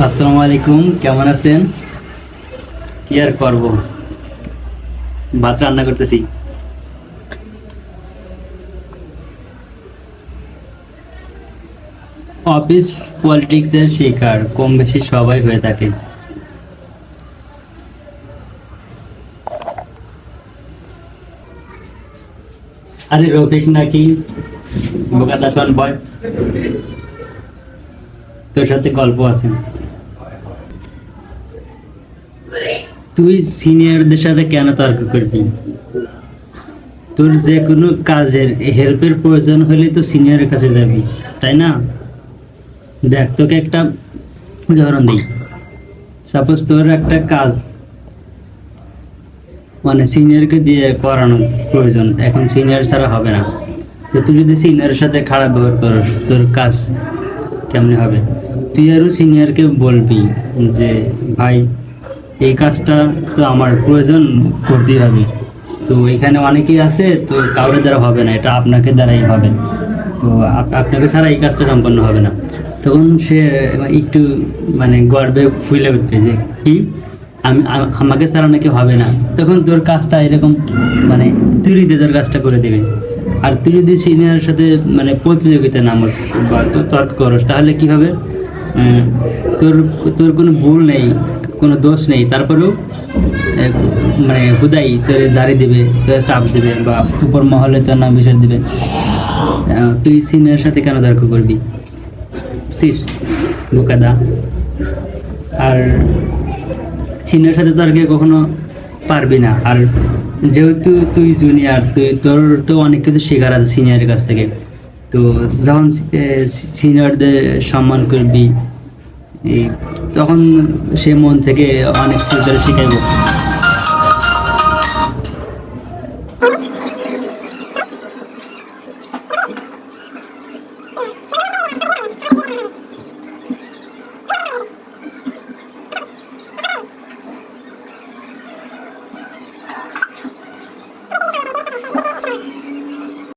আসসালামু আলাইকুম, কেমন আছেন? কি আর করব, ভাত রান্না করতেছি। অফিস পলিটিক্স এর শিকার কম বেশি সবাই হয়ে থাকে। আরে রফিক নাকি? বোকাতা শোন বয়, তোর সাথে গল্প আছে। তুই সিনিয়রদের সাথে কেন তর্ক করবি? তোর যে কোনো কাজের হেল্পের প্রয়োজন হলে তো সিনিয়রের কাছে যাবি, তাই না? দেখ, তোকে একটা উদাহরণ দিই। সাপোজ তোর একটা কাজ মানে সিনিয়রকে দিয়ে করানো প্রয়োজন, এখন সিনিয়র ছাড়া হবে না। তো তুই যদি সিনিয়রের সাথে খারাপ ব্যবহার করিস, তোর কাজ কেমনে হবে? তুই আরও সিনিয়রকে বলবি যে ভাই, এই কাজটা তো আমার প্রয়োজন, করতেই হবে। তো এখানে অনেকেই আছে, তো কারোর দ্বারা হবে না, এটা আপনাকে দ্বারাই হবে। তো আপনাকে ছাড়া এই কাজটা সম্পন্ন হবে না। তখন সে একটু মানে গর্বে ফুলে উঠবে যে কি, আমাকে ছাড়া নাকি হবে না। তখন তোর কাজটা এরকম মানে তুই তোর কাজটা করে দেবে। আর তুই যদি সিনিয়রের সাথে মানে প্রতিযোগিতা নামস বা তর্ক করস, তাহলে কি হবে? উম, তোর তোর কোনো ভুল নেই, কোনো দোষ নেই, তারপরেও মানে হুদাই তোর জারি দিবে, তোর চাপ দিবে, বা উপর মহলে তোর নাম বিচার দিবে। তুই সিনিয়রের সাথে কেন তর্ক করবি? বুঝছিস বোকাদা? আর সিনিয়র সাথে তর্কে কখনো পারবি না। আর যেহেতু তুই জুনিয়র, তোর তো অনেক কিছু শেখার আছে সিনিয়রের কাছ থেকে। তো যখন সিনিয়রদের সম্মান করবি, এই তখন সে মন থেকে অনেক কিছু তোর শিখাইব।